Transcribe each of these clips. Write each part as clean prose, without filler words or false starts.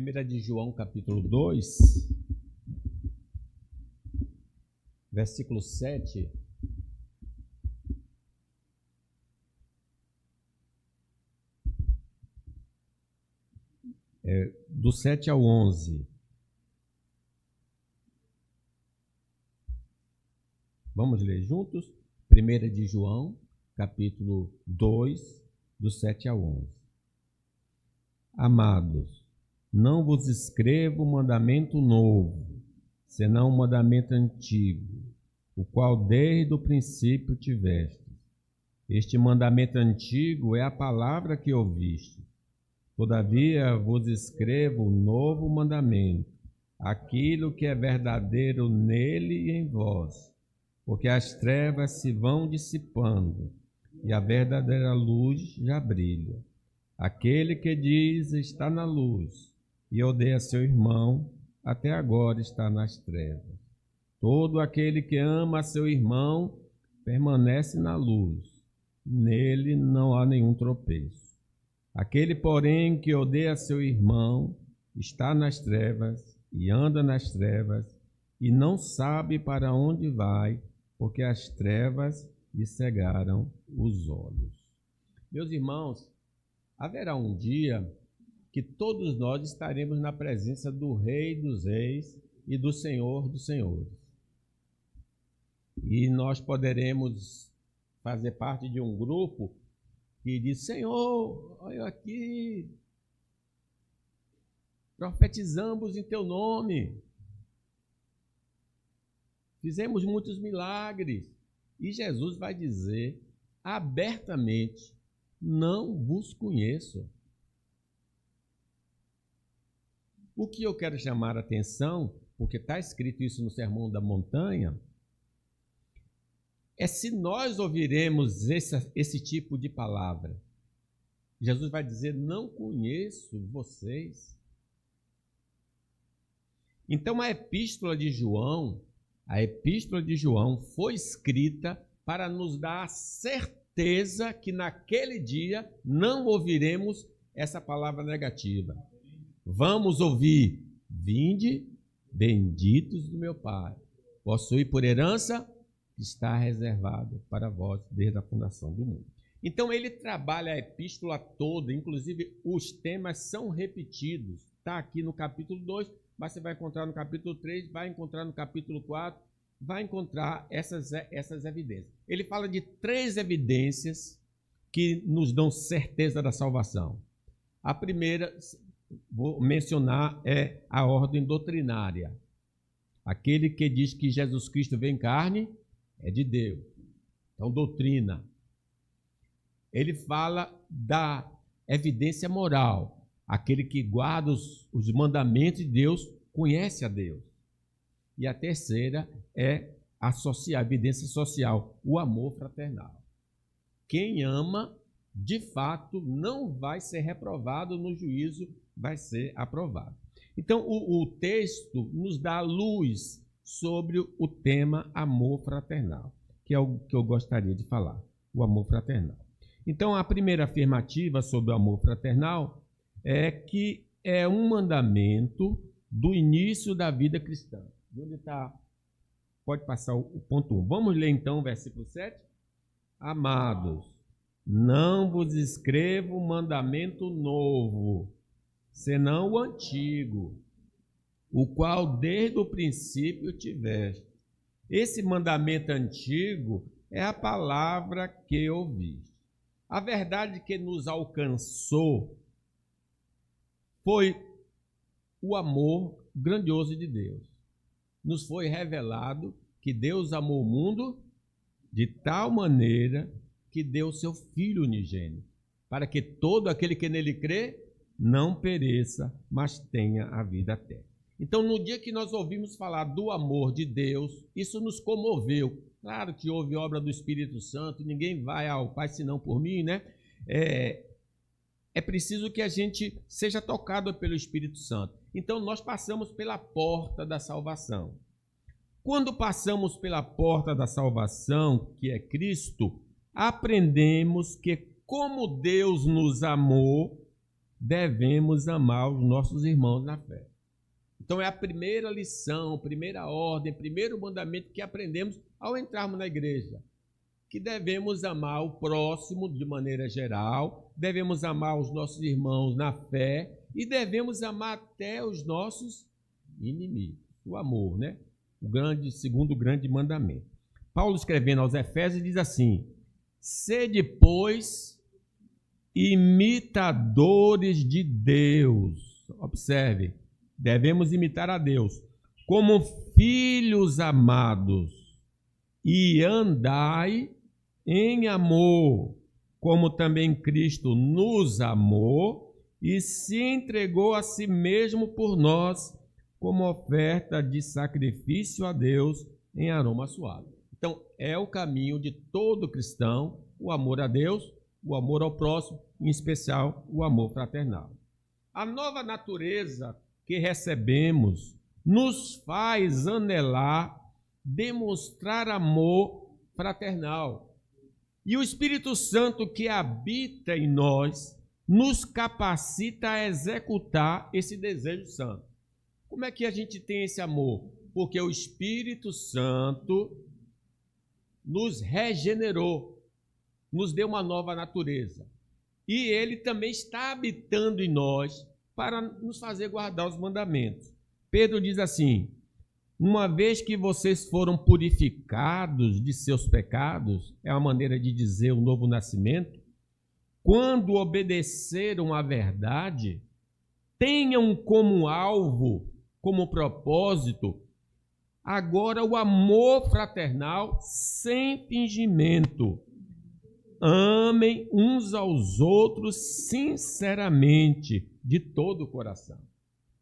1 de João, capítulo 2, versículo 7. Do 7 ao 11. Vamos ler juntos? 1 de João, capítulo 2, do 7 ao 11. Amados, não vos escrevo mandamento novo, senão um mandamento antigo, o qual desde o princípio tiveste. Este mandamento antigo é a palavra que ouviste. Todavia vos escrevo um novo mandamento, aquilo que é verdadeiro nele e em vós, porque as trevas se vão dissipando e a verdadeira luz já brilha. Aquele que diz está na luz e odeia seu irmão, até agora está nas trevas. Todo aquele que ama seu irmão permanece na luz, nele não há nenhum tropeço. Aquele, porém, que odeia seu irmão está nas trevas e anda nas trevas e não sabe para onde vai, porque as trevas lhe cegaram os olhos. Meus irmãos, haverá um dia que todos nós estaremos na presença do Rei dos Reis e do Senhor dos Senhores. E nós poderemos fazer parte de um grupo que diz: Senhor, olha aqui, profetizamos em teu nome, fizemos muitos milagres. E Jesus vai dizer abertamente: não vos conheço. O que eu quero chamar a atenção, porque está escrito isso no Sermão da Montanha, é se nós ouviremos esse tipo de palavra. Jesus vai dizer: não conheço vocês. Então a epístola de João foi escrita para nos dar a certeza que naquele dia não ouviremos essa palavra negativa. Vamos ouvir: vinde, benditos do meu Pai, possui por herança que está reservado para vós desde a fundação do mundo. Então ele trabalha a epístola toda, inclusive os temas são repetidos. Está aqui no capítulo 2, mas você vai encontrar no capítulo 3, vai encontrar no capítulo 4, vai encontrar essas evidências. Ele fala de 3 evidências que nos dão certeza da salvação. A primeira, vou mencionar, é a ordem doutrinária. Aquele que diz que Jesus Cristo veio em carne é de Deus. Então, doutrina. Ele fala da evidência moral. Aquele que guarda os mandamentos de Deus conhece a Deus. E a terceira é a evidência social, o amor fraternal. Quem ama, de fato, não vai ser reprovado no juízo, vai ser aprovado. Então, o texto nos dá luz sobre o tema amor fraternal, que é o que eu gostaria de falar, o amor fraternal. Então, a primeira afirmativa sobre o amor fraternal é que é um mandamento do início da vida cristã. Onde está? Pode passar o ponto 1. Vamos ler então o versículo 7? Amados, não vos escrevo mandamento novo, senão o antigo, o qual desde o princípio tiveste. Esse mandamento antigo é a palavra que ouviste. A verdade que nos alcançou foi o amor grandioso de Deus. Nos foi revelado que Deus amou o mundo de tal maneira que deu seu Filho unigênito, para que todo aquele que nele crê não pereça, mas tenha a vida eterna. Então, no dia que nós ouvimos falar do amor de Deus, isso nos comoveu. Claro que houve obra do Espírito Santo, ninguém vai ao Pai senão por mim, né? É preciso que a gente seja tocado pelo Espírito Santo. Então, nós passamos pela porta da salvação. Quando passamos pela porta da salvação, que é Cristo, aprendemos que, como Deus nos amou, devemos amar os nossos irmãos na fé. Então é a primeira lição, primeira ordem, primeiro mandamento que aprendemos ao entrarmos na igreja, que devemos amar o próximo de maneira geral, devemos amar os nossos irmãos na fé e devemos amar até os nossos inimigos. O amor, né? Segundo grande mandamento. Paulo, escrevendo aos Efésios, diz assim: sede, pois, imitadores de Deus. Observe, devemos imitar a Deus como filhos amados e andai em amor, como também Cristo nos amou e se entregou a si mesmo por nós, como oferta de sacrifício a Deus em aroma suave. Então, é o caminho de todo cristão, o amor a Deus, o amor ao próximo, em especial o amor fraternal. A nova natureza que recebemos nos faz anelar, demonstrar amor fraternal. E o Espírito Santo que habita em nós nos capacita a executar esse desejo santo. Como é que a gente tem esse amor? Porque o Espírito Santo nos regenerou, nos deu uma nova natureza. E ele também está habitando em nós para nos fazer guardar os mandamentos. Pedro diz assim: uma vez que vocês foram purificados de seus pecados, é uma maneira de dizer o novo nascimento, quando obedeceram à verdade, tenham como alvo, como propósito, agora o amor fraternal sem fingimento. Amem uns aos outros sinceramente, de todo o coração.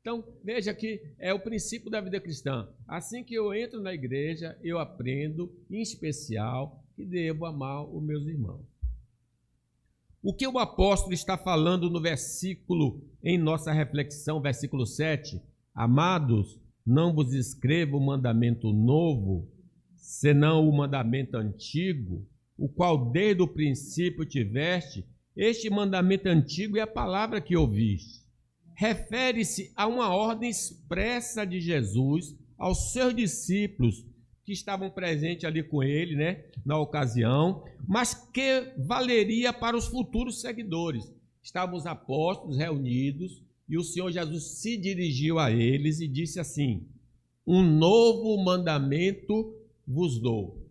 Então, veja que é o princípio da vida cristã. Assim que eu entro na igreja, eu aprendo, em especial, que devo amar os meus irmãos. O que o apóstolo está falando no versículo, em nossa reflexão, versículo 7, amados, não vos escrevo o mandamento novo, senão o mandamento antigo, o qual desde o princípio tiveste, este mandamento antigo é a palavra que ouviste. Refere-se a uma ordem expressa de Jesus aos seus discípulos que estavam presentes ali com ele, né, na ocasião, mas que valeria para os futuros seguidores. Estavam os apóstolos reunidos e o Senhor Jesus se dirigiu a eles e disse assim: um novo mandamento vos dou.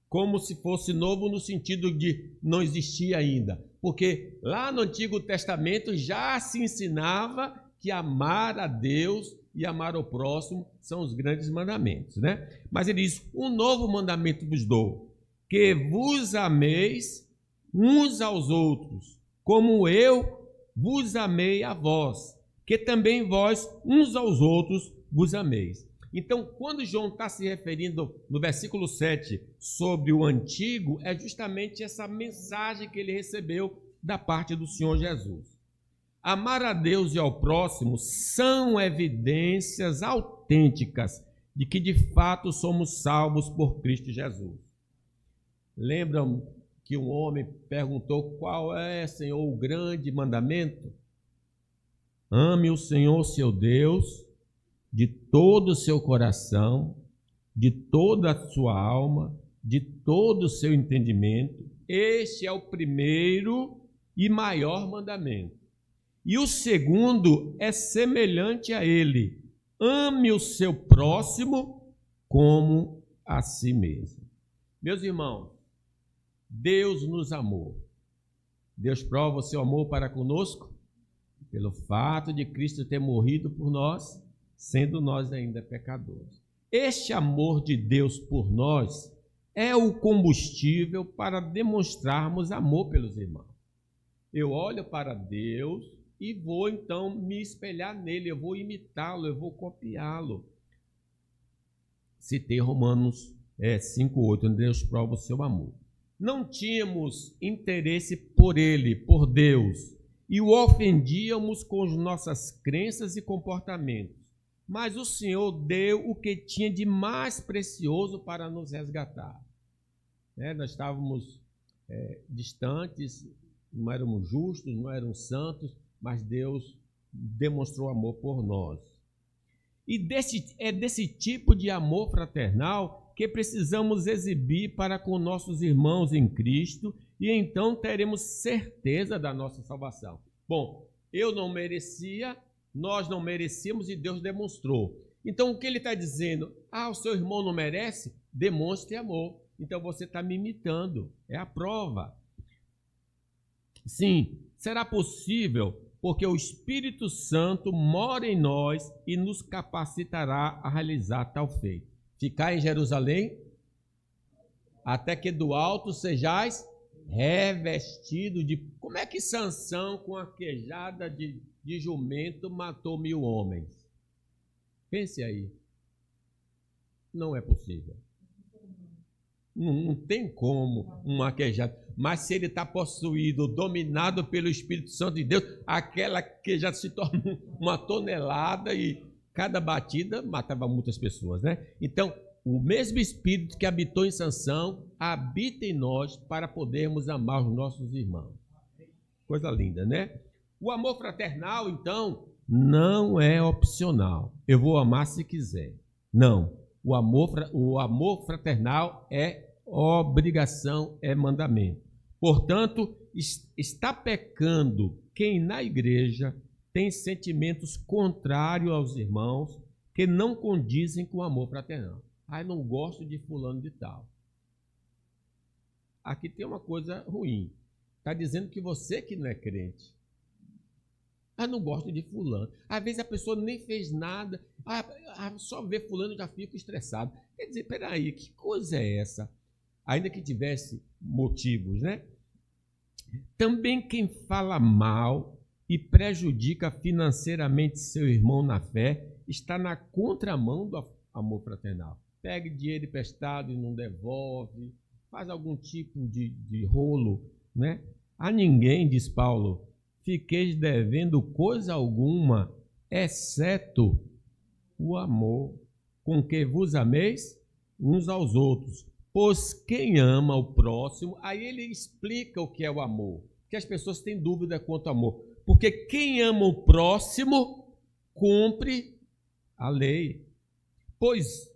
Como se fosse novo no sentido de não existia ainda. Porque lá no Antigo Testamento já se ensinava que amar a Deus e amar o próximo são os grandes mandamentos, né? Mas ele diz: um novo mandamento vos dou, que vos ameis uns aos outros, como eu vos amei a vós, que também vós uns aos outros vos ameis. Então, quando João está se referindo no versículo 7 sobre o antigo, é justamente essa mensagem que ele recebeu da parte do Senhor Jesus. Amar a Deus e ao próximo são evidências autênticas de que de fato somos salvos por Cristo Jesus. Lembram que um homem perguntou: qual é, Senhor, o grande mandamento? Ame o Senhor, seu Deus, de todo o seu coração, de toda a sua alma, de todo o seu entendimento. Este é o primeiro e maior mandamento. E o segundo é semelhante a ele: ame o seu próximo como a si mesmo. Meus irmãos, Deus nos amou. Deus prova o seu amor para conosco pelo fato de Cristo ter morrido por nós, sendo nós ainda pecadores. Este amor de Deus por nós é o combustível para demonstrarmos amor pelos irmãos. Eu olho para Deus e vou então me espelhar nele, eu vou imitá-lo, eu vou copiá-lo. Citei Romanos 5:8, onde Deus prova o seu amor. Não tínhamos interesse por ele, por Deus, e o ofendíamos com as nossas crenças e comportamentos. Mas o Senhor deu o que tinha de mais precioso para nos resgatar. Nós estávamos distantes, não éramos justos, não éramos santos, mas Deus demonstrou amor por nós. E é desse tipo de amor fraternal que precisamos exibir para com nossos irmãos em Cristo, e então teremos certeza da nossa salvação. Bom, eu não merecia, nós não merecíamos e Deus demonstrou. Então o que ele está dizendo? O seu irmão não merece? Demonstre amor. Então você está me imitando, é a prova. Sim, será possível porque o Espírito Santo mora em nós e nos capacitará a realizar tal feito. Ficar em Jerusalém, até que do alto sejais revestido de... Como é que Sansão, com a quejada de jumento, matou 1000 homens? Pense aí. Não é possível. Não tem como uma quejada. Mas se ele está possuído, dominado pelo Espírito Santo de Deus, aquela quejada se torna uma tonelada e cada batida matava muitas pessoas, né? Então, o mesmo Espírito que habitou em Sansão habita em nós para podermos amar os nossos irmãos. Coisa linda, né? O amor fraternal, então, não é opcional. Eu vou amar se quiser. Não. O amor fraternal é obrigação, é mandamento. Portanto, está pecando quem na igreja tem sentimentos contrários aos irmãos que não condizem com o amor fraternal. Não gosto de fulano de tal. Aqui tem uma coisa ruim. Está dizendo que você que não é crente. Não gosto de fulano. Às vezes a pessoa nem fez nada. Só ver fulano já fica estressado. Quer dizer, peraí, que coisa é essa? Ainda que tivesse motivos, né? Também quem fala mal e prejudica financeiramente seu irmão na fé está na contramão do amor fraternal. Pega dinheiro emprestado e não devolve, faz algum tipo de rolo, né? A ninguém, diz Paulo, fiqueis devendo coisa alguma, exceto o amor com que vos ameis uns aos outros. Pois quem ama o próximo, aí ele explica o que é o amor, porque as pessoas têm dúvida quanto ao amor. Porque quem ama o próximo, cumpre a lei. Pois,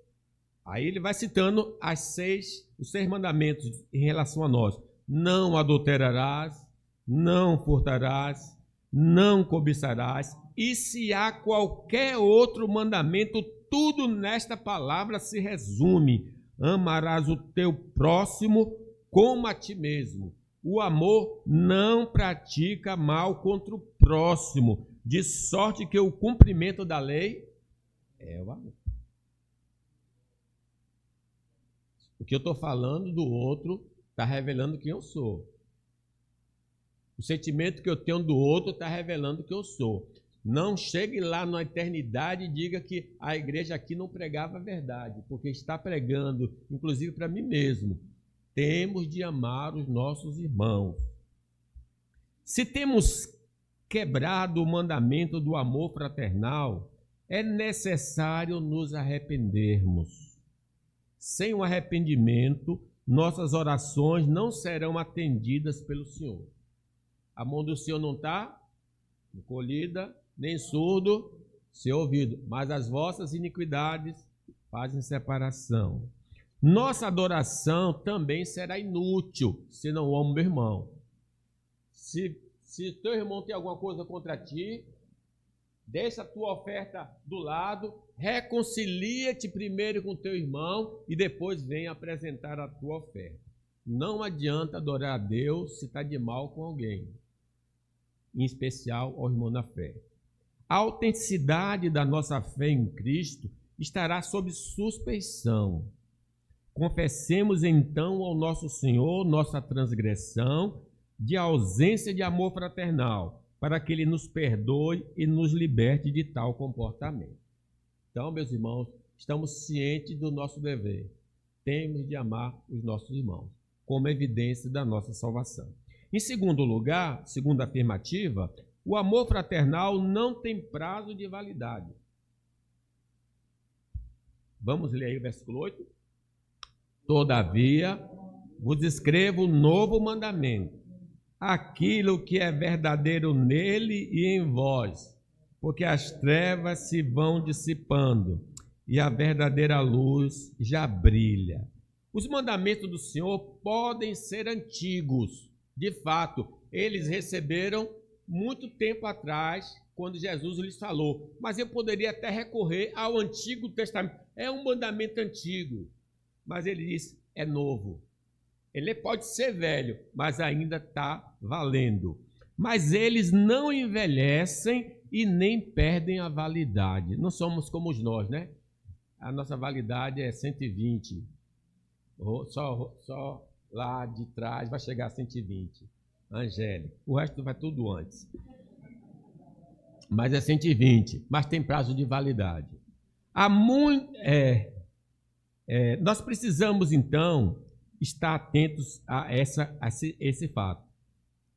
aí ele vai citando os 6 mandamentos em relação a nós. Não adulterarás, não furtarás, não cobiçarás. E se há qualquer outro mandamento, tudo nesta palavra se resume. Amarás o teu próximo como a ti mesmo. O amor não pratica mal contra o próximo, de sorte que o cumprimento da lei é o amor. O que eu estou falando do outro está revelando quem eu sou. O sentimento que eu tenho do outro está revelando quem eu sou. Não chegue lá na eternidade e diga que a igreja aqui não pregava a verdade, porque está pregando, inclusive para mim mesmo. Temos de amar os nossos irmãos. Se temos quebrado o mandamento do amor fraternal, é necessário nos arrependermos. Sem o arrependimento, nossas orações não serão atendidas pelo Senhor. A mão do Senhor não está encolhida, nem surdo, ser ouvido, mas as vossas iniquidades fazem separação. Nossa adoração também será inútil se não amo meu irmão. Se teu irmão tem alguma coisa contra ti, deixa a tua oferta do lado, reconcilia-te primeiro com teu irmão e depois vem apresentar a tua oferta. Não adianta adorar a Deus se está de mal com alguém, em especial ao irmão na fé. A autenticidade da nossa fé em Cristo estará sob suspeição. Confessemos então ao nosso Senhor nossa transgressão de ausência de amor fraternal, para que Ele nos perdoe e nos liberte de tal comportamento. Então, meus irmãos, estamos cientes do nosso dever. Temos de amar os nossos irmãos, como evidência da nossa salvação. Em segundo lugar, segunda afirmativa, o amor fraternal não tem prazo de validade. Vamos ler aí o versículo 8? Todavia, vos escrevo um novo mandamento, aquilo que é verdadeiro nele e em vós, porque as trevas se vão dissipando e a verdadeira luz já brilha. Os mandamentos do Senhor podem ser antigos, de fato, eles receberam muito tempo atrás, quando Jesus lhes falou, mas eu poderia até recorrer ao Antigo Testamento. É um mandamento antigo, mas ele diz, é novo. Ele pode ser velho, mas ainda está valendo. Mas eles não envelhecem e nem perdem a validade. Não somos como nós, né? A nossa validade é 120. Só lá de trás vai chegar a 120. Angélica. O resto vai tudo antes. Mas é 120. Mas tem prazo de validade. Nós precisamos, então, estar atentos a esse fato.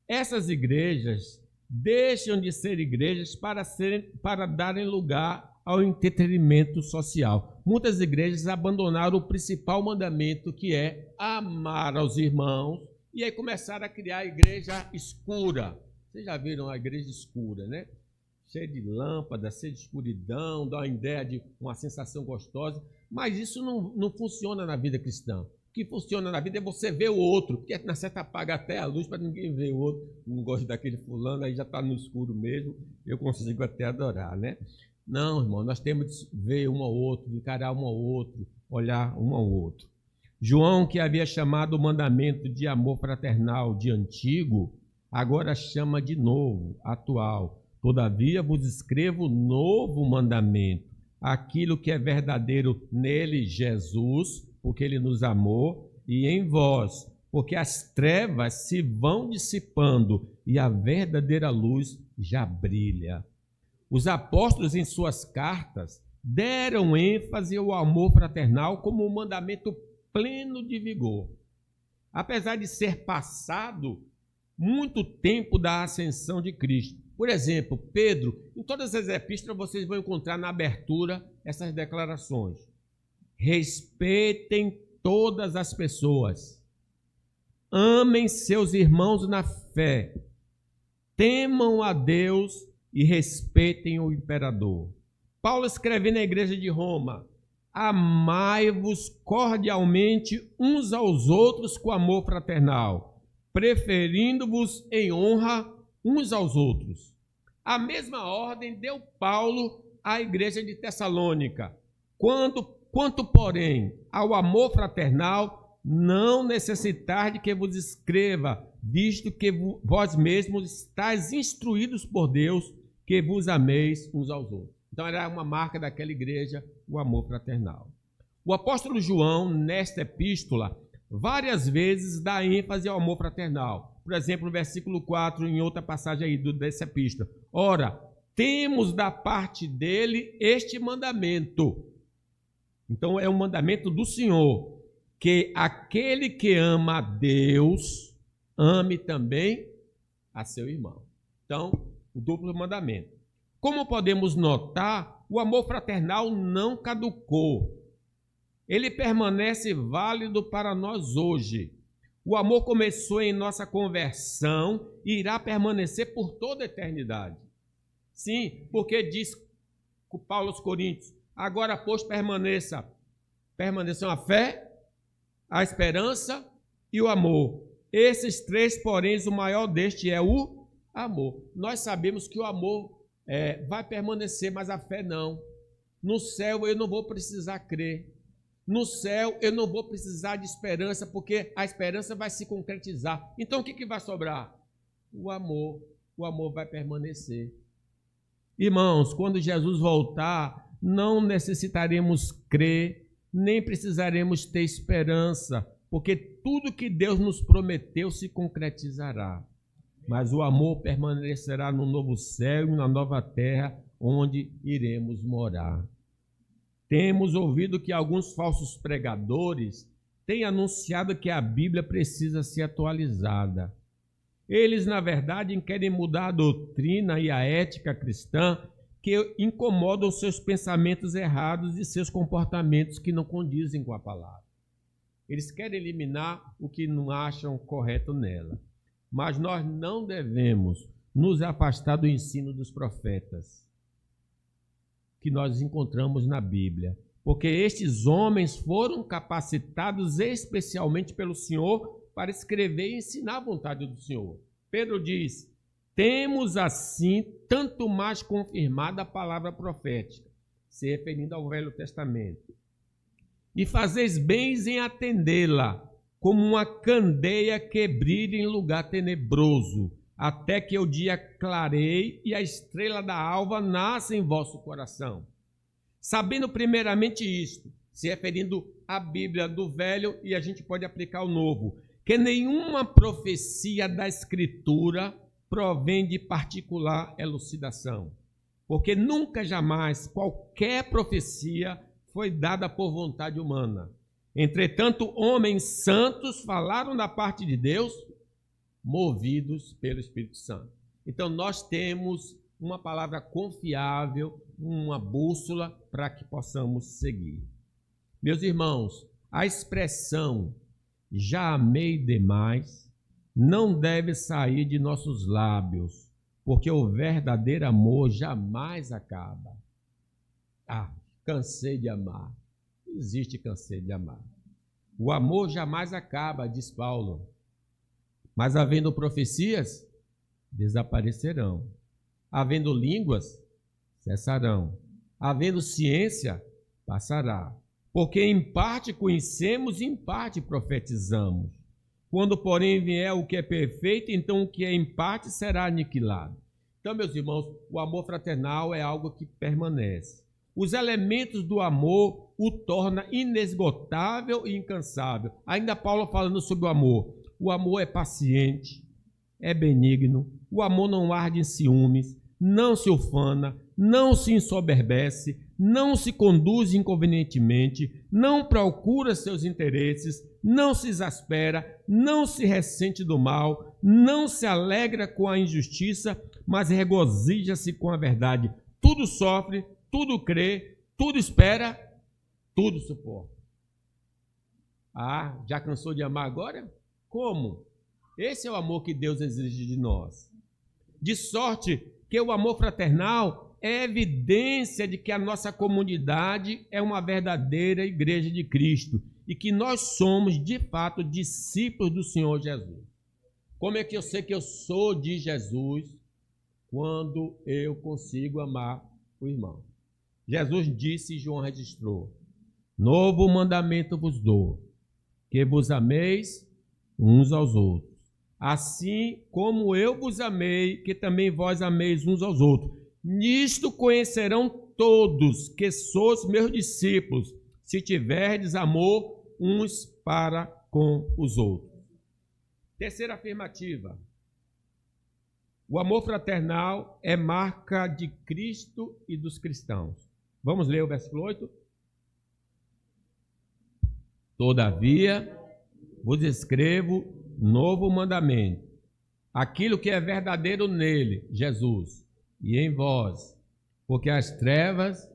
Essas igrejas deixam de ser igrejas para darem lugar ao entretenimento social. Muitas igrejas abandonaram o principal mandamento, que é amar aos irmãos, e aí começaram a criar a igreja escura. Vocês já viram a igreja escura, né? Cheia de lâmpadas, cheia de escuridão, dá uma ideia de uma sensação gostosa, mas isso não funciona na vida cristã. O que funciona na vida é você ver o outro, porque na certa apaga até a luz para ninguém ver o outro. Não gosto daquele fulano, aí já está no escuro mesmo, eu consigo até adorar, né? Não, irmão, nós temos de ver um ao outro, encarar um ao outro, olhar um ao outro. João, que havia chamado o mandamento de amor fraternal de antigo, agora chama de novo, atual. Todavia vos escrevo novo mandamento, aquilo que é verdadeiro nele, Jesus, porque ele nos amou, e em vós, porque as trevas se vão dissipando e a verdadeira luz já brilha. Os apóstolos, em suas cartas, deram ênfase ao amor fraternal como um mandamento pleno de vigor. Apesar de ser passado muito tempo da ascensão de Cristo. Por exemplo, Pedro, em todas as epístolas vocês vão encontrar na abertura essas declarações. Respeitem todas as pessoas. Amem seus irmãos na fé. Temam a Deus e respeitem o imperador. Paulo escreve na igreja de Roma, amai-vos cordialmente uns aos outros com amor fraternal, preferindo-vos em honra uns aos outros. A mesma ordem deu Paulo à igreja de Tessalônica. Quanto, porém, ao amor fraternal, não necessitar de que vos escreva, visto que vós mesmos estáis instruídos por Deus, que vos ameis uns aos outros. Então era uma marca daquela igreja, o amor fraternal. O apóstolo João, nesta epístola, várias vezes dá ênfase ao amor fraternal. Por exemplo, no versículo 4, em outra passagem aí dessa epístola. Ora, temos da parte dele este mandamento. Então é um mandamento do Senhor, que aquele que ama a Deus, ame também a seu irmão. Então, o duplo mandamento. Como podemos notar, o amor fraternal não caducou. Ele permanece válido para nós hoje. O amor começou em nossa conversão e irá permanecer por toda a eternidade. Sim, porque diz Paulo aos Coríntios, agora, pois, permaneçam a fé, a esperança e o amor. Esses três, porém, o maior deste é o amor. Nós sabemos que o amor vai permanecer, mas a fé não. No céu eu não vou precisar crer. No céu eu não vou precisar de esperança, porque a esperança vai se concretizar. Então o que vai sobrar? O amor. O amor vai permanecer. Irmãos, quando Jesus voltar, não necessitaremos crer, nem precisaremos ter esperança, porque tudo que Deus nos prometeu se concretizará. Mas o amor permanecerá no novo céu e na nova terra, onde iremos morar. Temos ouvido que alguns falsos pregadores têm anunciado que a Bíblia precisa ser atualizada. Eles, na verdade, querem mudar a doutrina e a ética cristã que incomodam seus pensamentos errados e seus comportamentos que não condizem com a palavra. Eles querem eliminar o que não acham correto nela. Mas nós não devemos nos afastar do ensino dos profetas que nós encontramos na Bíblia, porque estes homens foram capacitados especialmente pelo Senhor para escrever e ensinar a vontade do Senhor. Pedro diz: temos assim tanto mais confirmada a palavra profética, se referindo ao Velho Testamento, e fazeis bem em atendê-la, como uma candeia que brilha em lugar tenebroso, até que o dia clareie e a estrela da alva nasça em vosso coração. Sabendo primeiramente isto, se referindo à Bíblia do Velho, e a gente pode aplicar o Novo, que nenhuma profecia da Escritura provém de particular elucidação, porque nunca jamais qualquer profecia foi dada por vontade humana. Entretanto, homens santos falaram da parte de Deus, movidos pelo Espírito Santo. Então, nós temos uma palavra confiável, uma bússola para que possamos seguir. Meus irmãos, a expressão "já amei demais" não deve sair de nossos lábios, porque o verdadeiro amor jamais acaba. Cansei de amar. Não existe cansei de amar. O amor jamais acaba, diz Paulo. Mas havendo profecias, desaparecerão. Havendo línguas, cessarão. Havendo ciência, passará. Porque em parte conhecemos, em parte profetizamos. Quando, porém, vier o que é perfeito, então o que é em parte será aniquilado. Então, meus irmãos, o amor fraternal é algo que permanece. Os elementos do amor o torna inesgotável e incansável. Ainda Paulo falando sobre o amor. O amor é paciente, é benigno, o amor não arde em ciúmes, não se ufana, não se ensoberbece, não se conduz inconvenientemente, não procura seus interesses, não se exaspera, não se ressente do mal, não se alegra com a injustiça, mas regozija-se com a verdade. Tudo sofre, tudo crê, tudo espera, tudo suporta. Já cansou de amar agora? Como? Esse é o amor que Deus exige de nós. De sorte que o amor fraternal é evidência de que a nossa comunidade é uma verdadeira igreja de Cristo e que nós somos, de fato, discípulos do Senhor Jesus. Como é que eu sei que eu sou de Jesus? Quando eu consigo amar o irmão. Jesus disse e João registrou: novo mandamento vos dou, que vos ameis uns aos outros, assim como eu vos amei, que também vós ameis uns aos outros. Nisto conhecerão todos que sois meus discípulos, se tiverdes amor uns para com os outros. Terceira afirmativa: o amor fraternal é marca de Cristo e dos cristãos. Vamos ler o versículo 8? Todavia, vos escrevo novo mandamento, aquilo que é verdadeiro nele, Jesus, e em vós, porque as trevas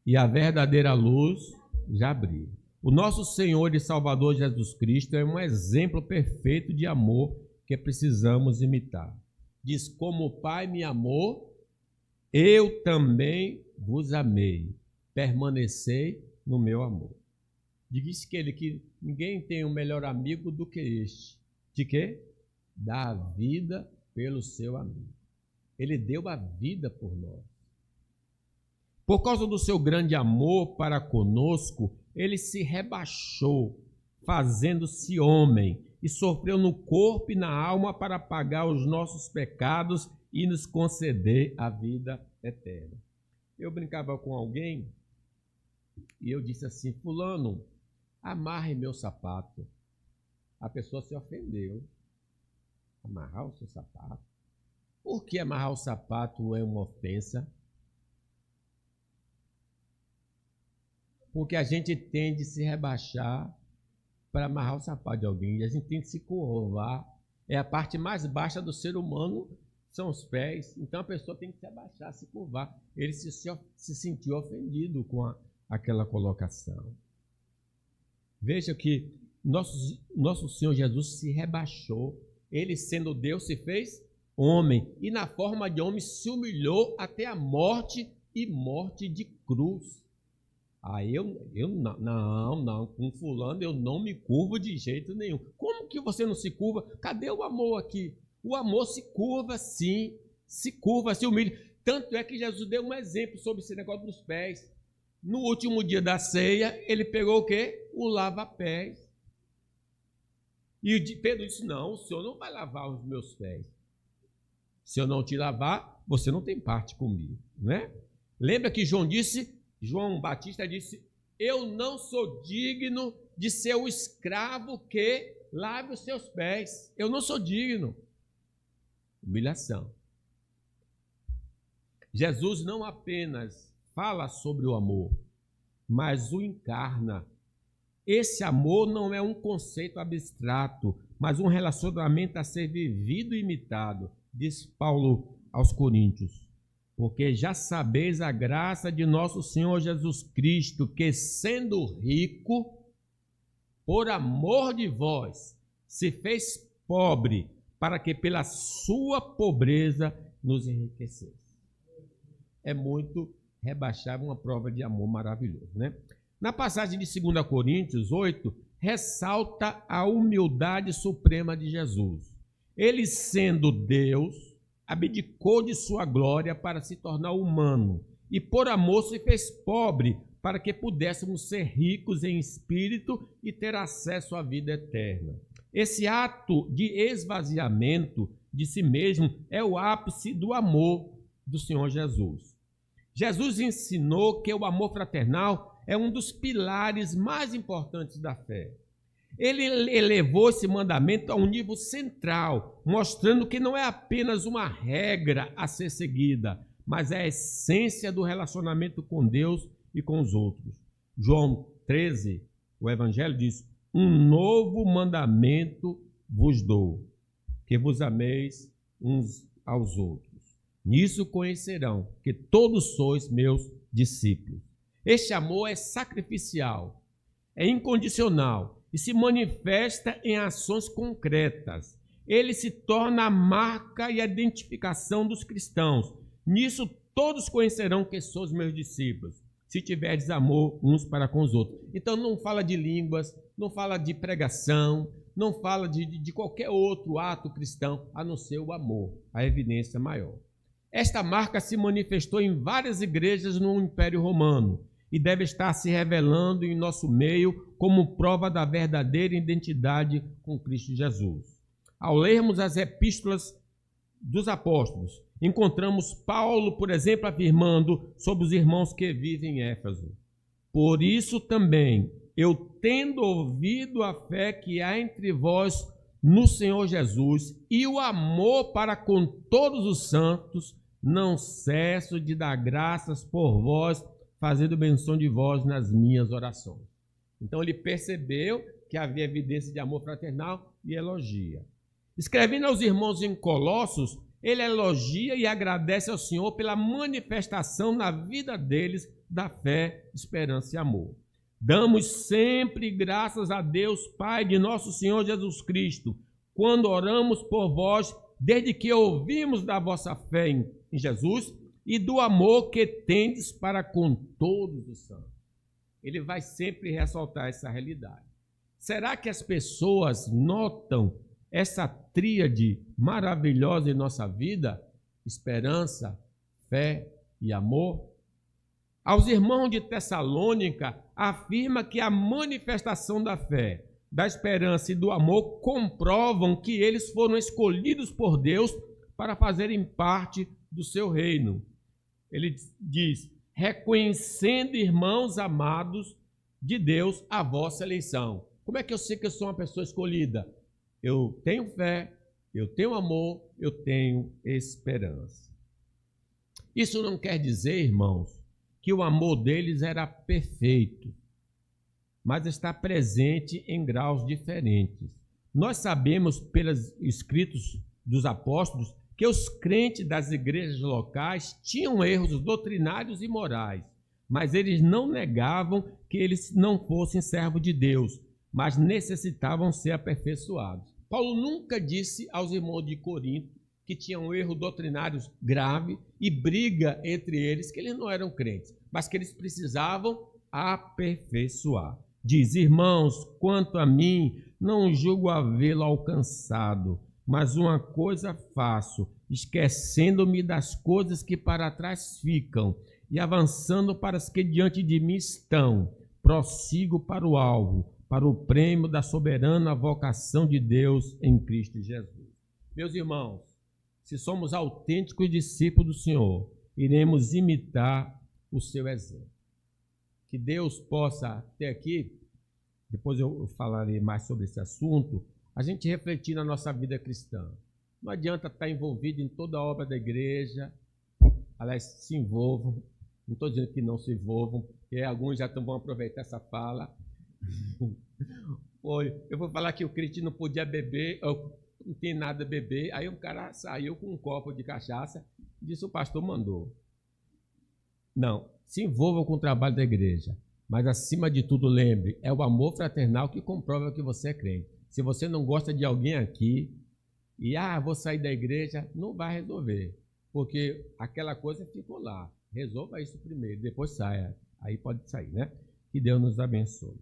e a verdadeira luz já brilham. O nosso Senhor e Salvador Jesus Cristo é um exemplo perfeito de amor que precisamos imitar. Diz: como o Pai me amou, eu também vos amei. Permanecei no meu amor. Diz que ninguém tem um melhor amigo do que este. De quê? Dá a vida pelo seu amigo. Ele deu a vida por nós. Por causa do seu grande amor para conosco, ele se rebaixou, fazendo-se homem, e sofreu no corpo e na alma para pagar os nossos pecados e nos conceder a vida eterna. Eu brincava com alguém e eu disse assim: fulano, amarre meu sapato. A pessoa se ofendeu. Amarrar o seu sapato? Por que amarrar o sapato é uma ofensa? Porque a gente tende a se rebaixar para amarrar o sapato de alguém. E a gente tem que se curvar. É a parte mais baixa do ser humano, são os pés. Então a pessoa tem que se abaixar, se curvar. Ele se sentiu ofendido com aquela colocação. Veja que Nosso Senhor Jesus se rebaixou. Ele, sendo Deus, se fez homem. E na forma de homem se humilhou até a morte e morte de cruz. Não, com fulano eu não me curvo de jeito nenhum. Como que você não se curva? Cadê o amor aqui? O amor se curva sim, se humilha. Tanto é que Jesus deu um exemplo sobre esse negócio dos pés. No último dia da ceia, ele pegou o quê? O lava-pés. E Pedro disse, não, o senhor não vai lavar os meus pés. Se eu não te lavar, você não tem parte comigo, né? Lembra que João Batista disse, eu não sou digno de ser o escravo que lave os seus pés. Eu não sou digno. Humilhação. Jesus não apenas fala sobre o amor, mas o encarna. Esse amor não é um conceito abstrato, mas um relacionamento a ser vivido e imitado, diz Paulo aos Coríntios. Porque já sabeis a graça de nosso Senhor Jesus Cristo, que sendo rico, por amor de vós, se fez pobre, para que pela sua pobreza nos enriquecesse. É muito rebaixar uma prova de amor maravilhoso, né? Na passagem de 2 Coríntios 8, ressalta a humildade suprema de Jesus. Ele, sendo Deus, abdicou de sua glória para se tornar humano e por amor se fez pobre para que pudéssemos ser ricos em espírito e ter acesso à vida eterna. Esse ato de esvaziamento de si mesmo é o ápice do amor do Senhor Jesus. Jesus ensinou que o amor fraternal é um dos pilares mais importantes da fé. Ele elevou esse mandamento a um nível central, mostrando que não é apenas uma regra a ser seguida, mas é a essência do relacionamento com Deus e com os outros. João 13, o Evangelho diz, um novo mandamento vos dou, que vos ameis uns aos outros. Nisso conhecerão que todos sois meus discípulos. Este amor é sacrificial, é incondicional, e se manifesta em ações concretas. Ele se torna a marca e a identificação dos cristãos. Nisso todos conhecerão que sois meus discípulos, se tiverdes amor uns para com os outros. Então não fala de línguas, não fala de pregação, não fala de qualquer outro ato cristão, a não ser o amor, a evidência maior. Esta marca se manifestou em várias igrejas no Império Romano, e deve estar se revelando em nosso meio como prova da verdadeira identidade com Cristo Jesus. Ao lermos as epístolas dos apóstolos, encontramos Paulo, por exemplo, afirmando sobre os irmãos que vivem em Éfeso. Por isso também, eu tendo ouvido a fé que há entre vós no Senhor Jesus e o amor para com todos os santos, não cesso de dar graças por vós, fazendo menção de vós nas minhas orações. Então ele percebeu que havia evidência de amor fraternal e elogia. Escrevendo aos irmãos em Colossos, ele elogia e agradece ao Senhor pela manifestação na vida deles da fé, esperança e amor. Damos sempre graças a Deus, Pai de nosso Senhor Jesus Cristo, quando oramos por vós, desde que ouvimos da vossa fé em Jesus e do amor que tendes para com todos os santos. Ele vai sempre ressaltar essa realidade. Será que as pessoas notam essa tríade maravilhosa em nossa vida? Esperança, fé e amor? Aos irmãos de Tessalônica, afirma que a manifestação da fé, da esperança e do amor comprovam que eles foram escolhidos por Deus para fazerem parte do seu reino. Ele diz, reconhecendo, irmãos amados de Deus, a vossa eleição. Como é que eu sei que eu sou uma pessoa escolhida? Eu tenho fé, eu tenho amor, eu tenho esperança. Isso não quer dizer, irmãos, que o amor deles era perfeito, mas está presente em graus diferentes. Nós sabemos, pelos escritos dos apóstolos, que os crentes das igrejas locais tinham erros doutrinários e morais, mas eles não negavam que eles não fossem servos de Deus, mas necessitavam ser aperfeiçoados. Paulo nunca disse aos irmãos de Corinto que tinham um erro doutrinário grave e briga entre eles, que eles não eram crentes, mas que eles precisavam aperfeiçoar. Diz: irmãos, quanto a mim, não julgo havê-lo alcançado, mas uma coisa faço, esquecendo-me das coisas que para trás ficam e avançando para as que diante de mim estão, prossigo para o alvo, para o prêmio da soberana vocação de Deus em Cristo Jesus. Meus irmãos, se somos autênticos discípulos do Senhor, iremos imitar o seu exemplo. Que Deus possa ter aqui, depois eu falarei mais sobre esse assunto, a gente refletir na nossa vida cristã. Não adianta estar envolvido em toda a obra da igreja, aliás, se envolvam, não estou dizendo que não se envolvam, porque alguns já vão aproveitar essa fala. Eu vou falar que o crente não podia beber, não tem nada a beber, aí um cara saiu com um copo de cachaça, disse: o pastor mandou. Não, se envolvam com o trabalho da igreja, mas acima de tudo lembre, é o amor fraternal que comprova que você é crente. Se você não gosta de alguém aqui e vou sair da igreja, não vai resolver, porque aquela coisa ficou lá. Resolva isso primeiro, depois saia, aí pode sair, né? Que Deus nos abençoe.